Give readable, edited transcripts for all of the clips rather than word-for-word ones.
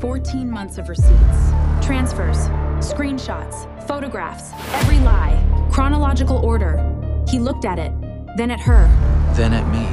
14 months of receipts, transfers, screenshots, photographs, every lie, chronological order. He looked at it, then at her. Then at me.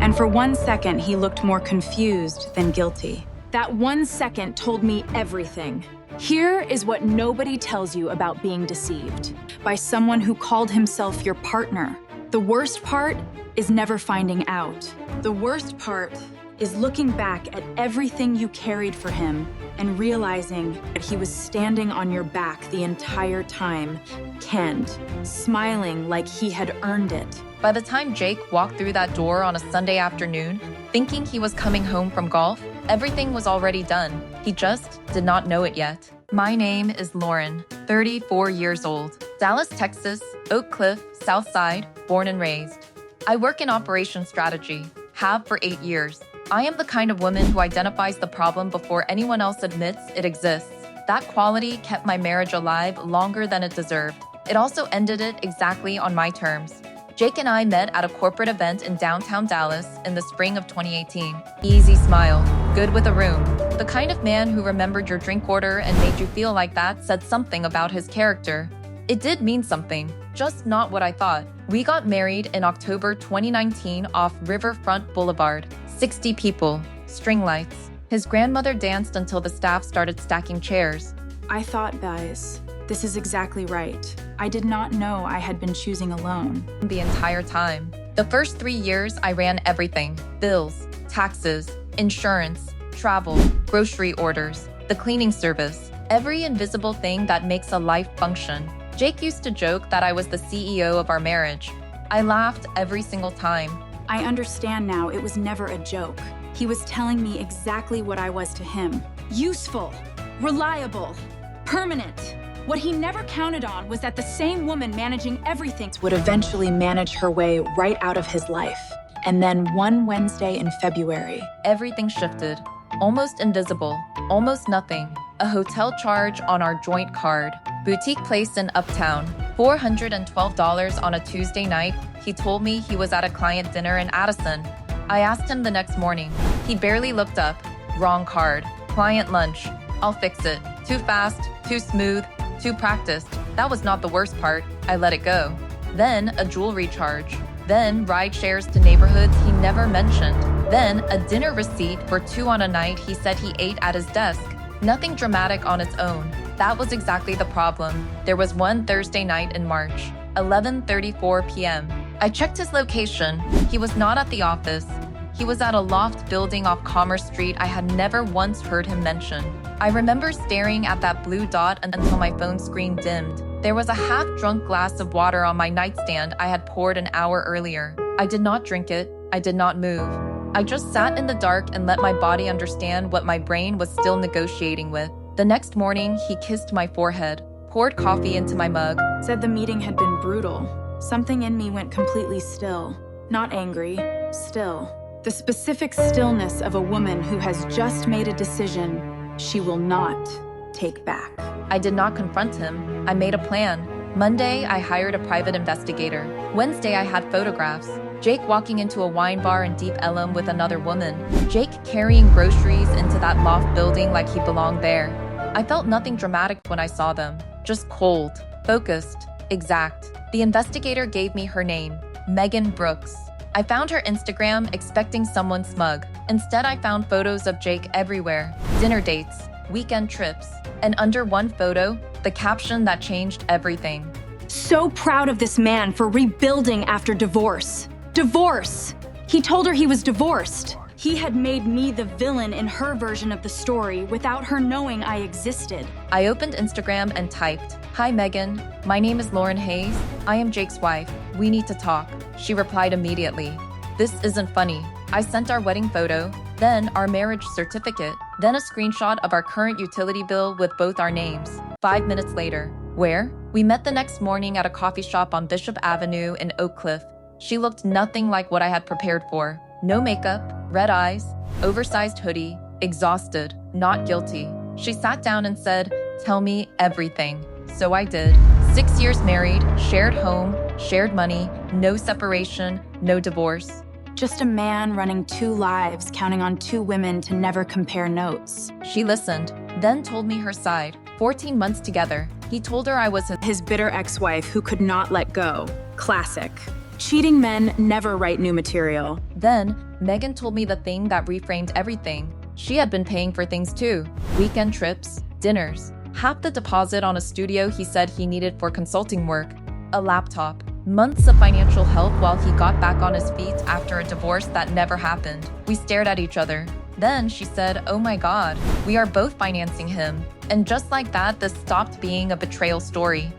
And for 1 second, he looked more confused than guilty. That 1 second told me everything. Here is what nobody tells you about being deceived by someone who called himself your partner. The worst part is never finding out. The worst part is looking back at everything you carried for him and realizing that he was standing on your back the entire time, canned, smiling like he had earned it. By the time Jake walked through that door on a Sunday afternoon, thinking he was coming home from golf, everything was already done. He just did not know it yet. My name is Lauren, 34 years old, Dallas, Texas, Oak Cliff, South Side, born and raised. I work in operations strategy, have for 8 years. I am the kind of woman who identifies the problem before anyone else admits it exists. That quality kept my marriage alive longer than it deserved. It also ended it exactly on my terms. Jake and I met at a corporate event in downtown Dallas in the spring of 2018. Easy smile, good with a room. The kind of man who remembered your drink order and made you feel like that said something about his character. It did mean something, just not what I thought. We got married in October 2019 off Riverfront Boulevard. 60 people, string lights. His grandmother danced until the staff started stacking chairs. I thought, guys, this is exactly right. I did not know I had been choosing alone. The entire time. The first 3 years, I ran everything. Bills, taxes, insurance, travel, grocery orders, the cleaning service, every invisible thing that makes a life function. Jake used to joke that I was the CEO of our marriage. I laughed every single time. I understand now it was never a joke. He was telling me exactly what I was to him. Useful, reliable, permanent. What he never counted on was that the same woman managing everything would eventually manage her way right out of his life. And then one Wednesday in February, everything shifted. Almost invisible, almost nothing. A hotel charge on our joint card. Boutique place in Uptown. $412 on a Tuesday night. He told me he was at a client dinner in Addison. I asked him the next morning. He barely looked up. Wrong card. Client lunch. I'll fix it. Too fast, too smooth, too practiced. That was not the worst part. I let it go. Then a jewelry charge. Then rideshares to neighborhoods he never mentioned. Then a dinner receipt for 2 on a night he said he ate at his desk. Nothing dramatic on its own. That was exactly the problem. There was one Thursday night in March, 11:34 p.m. I checked his location. He was not at the office. He was at a loft building off Commerce Street I had never once heard him mention. I remember staring at that blue dot until my phone screen dimmed. There was a half-drunk glass of water on my nightstand I had poured an hour earlier. I did not drink it. I did not move. I just sat in the dark and let my body understand what my brain was still negotiating with. The next morning, he kissed my forehead, poured coffee into my mug. Said the meeting had been brutal. Something in me went completely still. Not angry, still. The specific stillness of a woman who has just made a decision she will not take back. I did not confront him. I made a plan. Monday, I hired a private investigator. Wednesday, I had photographs. Jake walking into a wine bar in Deep Ellum with another woman. Jake carrying groceries into that loft building like he belonged there. I felt nothing dramatic when I saw them. Just cold, focused, exact. The investigator gave me her name, Megan Brooks. I found her Instagram expecting someone smug. Instead, I found photos of Jake everywhere. Dinner dates, weekend trips, and under one photo, the caption that changed everything. So proud of this man for rebuilding after divorce. Divorce! He told her he was divorced. He had made me the villain in her version of the story without her knowing I existed. I opened Instagram and typed, "Hi Megan, my name is Lauren Hayes. I am Jake's wife. We need to talk." She replied immediately, "This isn't funny." I sent our wedding photo, then our marriage certificate, then a screenshot of our current utility bill with both our names. 5 minutes later, where? We met the next morning at a coffee shop on Bishop Avenue in Oak Cliff. She looked nothing like what I had prepared for. No makeup, red eyes, oversized hoodie, exhausted, not guilty. She sat down and said, "Tell me everything." So I did. 6 years married, shared home, shared money, no separation, no divorce. Just a man running 2 lives, counting on 2 women to never compare notes. She listened, then told me her side. 14 months together. He told her I was His bitter ex-wife who could not let go. Classic. Cheating men never write new material. Then, Megan told me the thing that reframed everything. She had been paying for things too. Weekend trips, dinners, half the deposit on a studio he said he needed for consulting work, a laptop, months of financial help while he got back on his feet after a divorce that never happened. We stared at each other. Then she said, "Oh my God, we are both financing him." And just like that, this stopped being a betrayal story.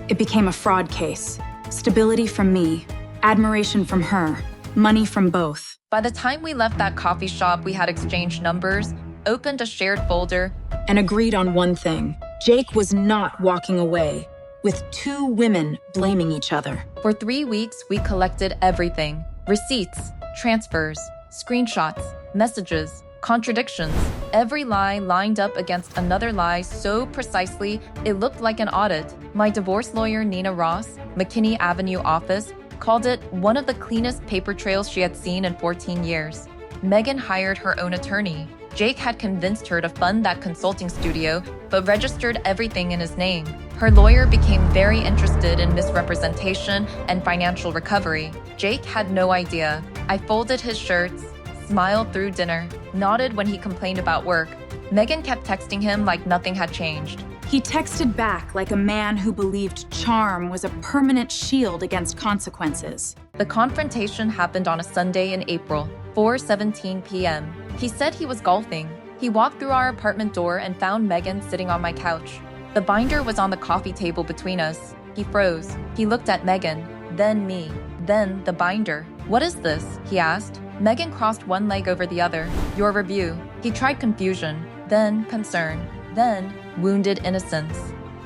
It became a fraud case. Stability from me, admiration from her, money from both. By the time we left that coffee shop, we had exchanged numbers, opened a shared folder, And agreed on one thing. Jake was not walking away, with 2 women blaming each other. For 3 weeks, we collected everything: receipts, transfers, screenshots, messages, contradictions. Every lie lined up against another lie so precisely it looked like an audit. My divorce lawyer, Nina Ross, McKinney Avenue office, called it one of the cleanest paper trails she had seen in 14 years. Megan hired her own attorney. Jake had convinced her to fund that consulting studio, but registered everything in his name. Her lawyer became very interested in misrepresentation and financial recovery. Jake had no idea. I folded his shirts, smiled through dinner, nodded when he complained about work. Megan kept texting him like nothing had changed. He texted back like a man who believed charm was a permanent shield against consequences. The confrontation happened on a Sunday in April, 4:17 p.m. He said he was golfing. He walked through our apartment door and found Megan sitting on my couch. The binder was on the coffee table between us. He froze. He looked at Megan, then me, then the binder. "What is this?" he asked. Megan crossed one leg over the other. "Your review." He tried confusion, then concern, then wounded innocence.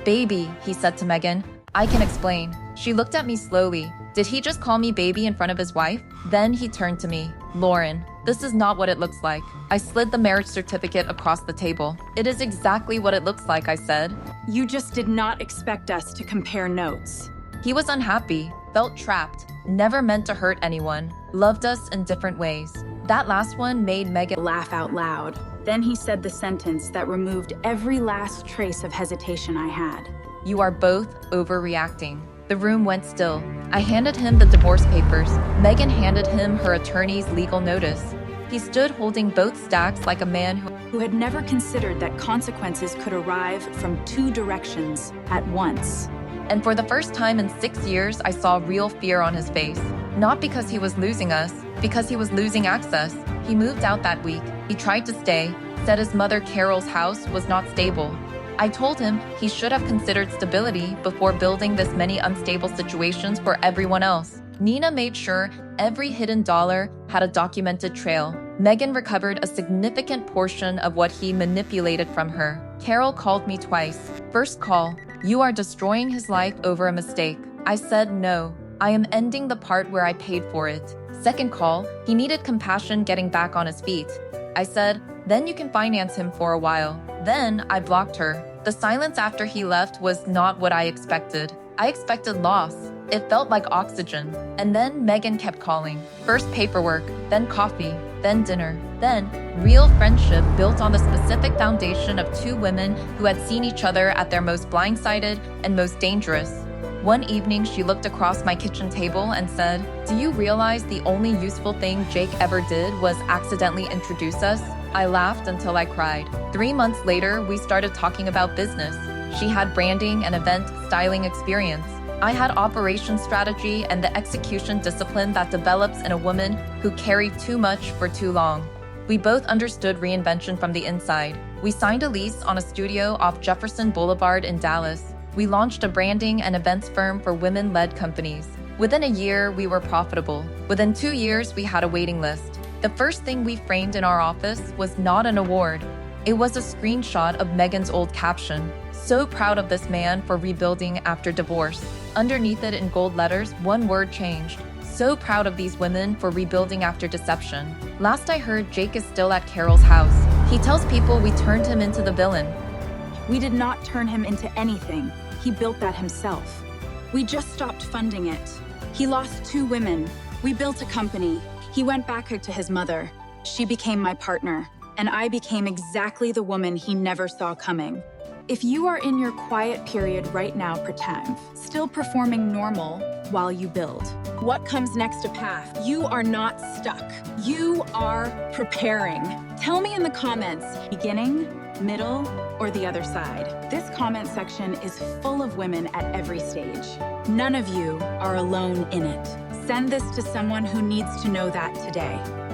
"Baby," he said to Megan. "I can explain." She looked at me slowly. Did he just call me baby in front of his wife? Then he turned to me. "Lauren, this is not what it looks like." I slid the marriage certificate across the table. "It is exactly what it looks like," I said. You just did not expect us to compare notes. He was unhappy, felt trapped, never meant to hurt anyone, loved us in different ways. That last one made Megan Laugh out loud. Then he said the sentence that removed every last trace of hesitation I had. "You are both overreacting." The room went still. I handed him the divorce papers. Megan handed him her attorney's legal notice. He stood holding both stacks like a man Who had never considered that consequences could arrive from 2 directions at once. And for the first time in 6 years, I saw real fear on his face. Not because he was losing us, because he was losing access. He moved out that week. He tried to stay, said his mother Carol's house was not stable. I told him he should have considered stability before building this many unstable situations for everyone else. Nina made sure every hidden dollar had a documented trail. Megan recovered a significant portion of what he manipulated from her. Carol called me twice. First call, "You are destroying his life over a mistake." I said no. I am ending the part where I paid for it. Second call, he needed compassion getting back on his feet. I said, "Then you can finance him for a while." Then I blocked her. The silence after he left was not what I expected. I expected loss. It felt like oxygen. And then Megan kept calling. First paperwork, then coffee, then dinner, then real friendship built on the specific foundation of 2 women who had seen each other at their most blindsided and most dangerous. One evening, she looked across my kitchen table and said, "Do you realize the only useful thing Jake ever did was accidentally introduce us?" I laughed until I cried. 3 months later, we started talking about business. She had branding and event styling experience. I had operations strategy and the execution discipline that develops in a woman who carried too much for too long. We both understood reinvention from the inside. We signed a lease on a studio off Jefferson Boulevard in Dallas. We launched a branding and events firm for women-led companies. Within a year, we were profitable. Within 2 years, we had a waiting list. The first thing we framed in our office was not an award. It was a screenshot of Megan's old caption. "So proud of this man for rebuilding after divorce." Underneath it in gold letters, one word changed. "So proud of these women for rebuilding after deception." Last I heard, Jake is still at Carol's house. He tells people we turned him into the villain. We did not turn him into anything. He built that himself. We just stopped funding it. He lost 2 women. We built a company. He went back to his mother. She became my partner, and I became exactly the woman he never saw coming. If you are in your quiet period right now, pretend, still performing normal while you build. What comes next to path? You are not stuck. You are preparing. Tell me in the comments, beginning, middle, or the other side. This comment section is full of women at every stage. None of you are alone in it. Send this to someone who needs to know that today.